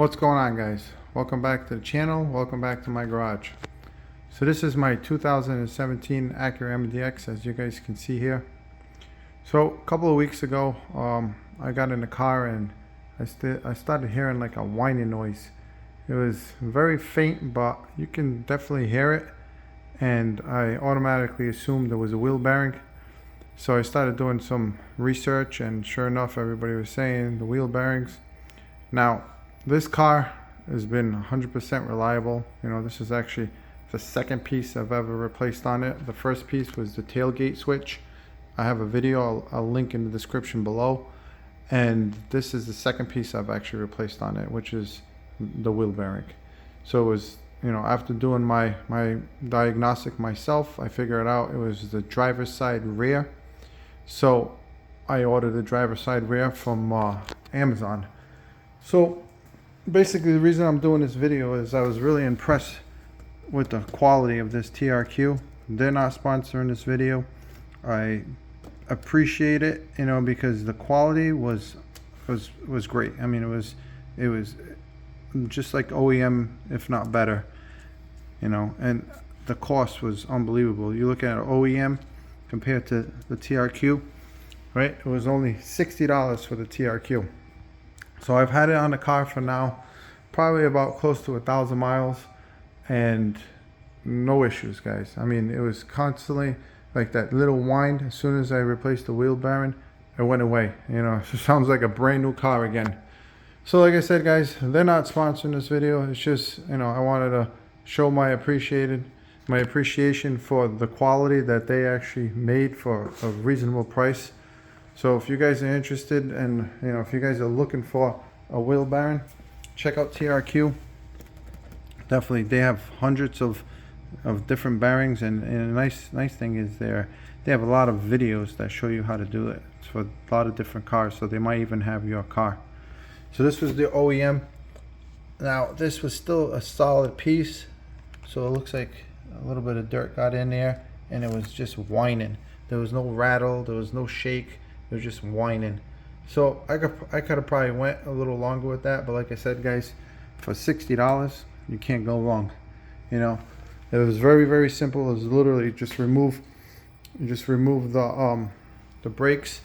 What's going on, guys? Welcome back to the channel. Welcome back to my garage. So this is my 2017 Acura MDX, as you guys can see here. So a couple of weeks ago, I got in the car and I started hearing like a whining noise. It was very faint, but you can definitely hear it. And I automatically assumed it was a wheel bearing. So I started doing some research, and sure enough, everybody was saying the wheel bearings. Now, this car has been 100% reliable. You know, this is actually the second piece I've ever replaced on it. The first piece was the tailgate switch. I have a video, I'll link in the description below. And this is the second piece I've actually replaced on it, which is the wheel bearing. So it was, you know, after doing my diagnostic myself, I figured out it was the driver's side rear. So I ordered the driver's side rear from Amazon. So basically the reason I'm doing this video is I was really impressed with the quality of this TRQ. They're not sponsoring this video. I appreciate it, you know, because the quality was great. I mean, it was just like OEM, if not better, you know, and the cost was unbelievable. You look at OEM compared to the TRQ, right? It was only $60 for the TRQ. So I've had it on the car for now probably about close to 1,000 miles and no issues, guys. I mean, it was constantly like that little whine. As soon as I replaced the wheel bearing, it went away. You know, it sounds like a brand new car again. So like I said, guys, they're not sponsoring this video. It's just, you know, I wanted to show my appreciation for the quality that they actually made for a reasonable price. So if you guys are interested, and you know, if you guys are looking for a wheel bearing, check out TRQ. Definitely, they have hundreds of different bearings, and a nice thing is they have a lot of videos that show you how to do it. It's for a lot of different cars, so they might even have your car. So this was the OEM. Now this was still a solid piece, so it looks like a little bit of dirt got in there, and it was just whining. There was no rattle, there was no shake, it was just whining. So I could have probably went a little longer with that, but like I said, guys, for $60 you can't go wrong. You know, it was very simple. It was literally just remove the brakes,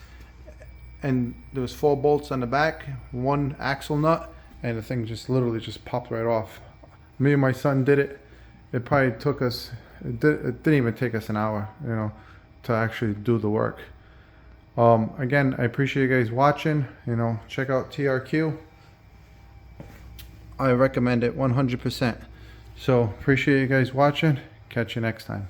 and there was 4 bolts on the back, 1 axle nut, and the thing just literally just popped right off. Me and my son did it. It probably took us, it didn't even take us an hour, you know, to actually do the work. Again, I appreciate you guys watching. You know, check out TRQ. I recommend it 100%. So appreciate you guys watching. Catch you next time.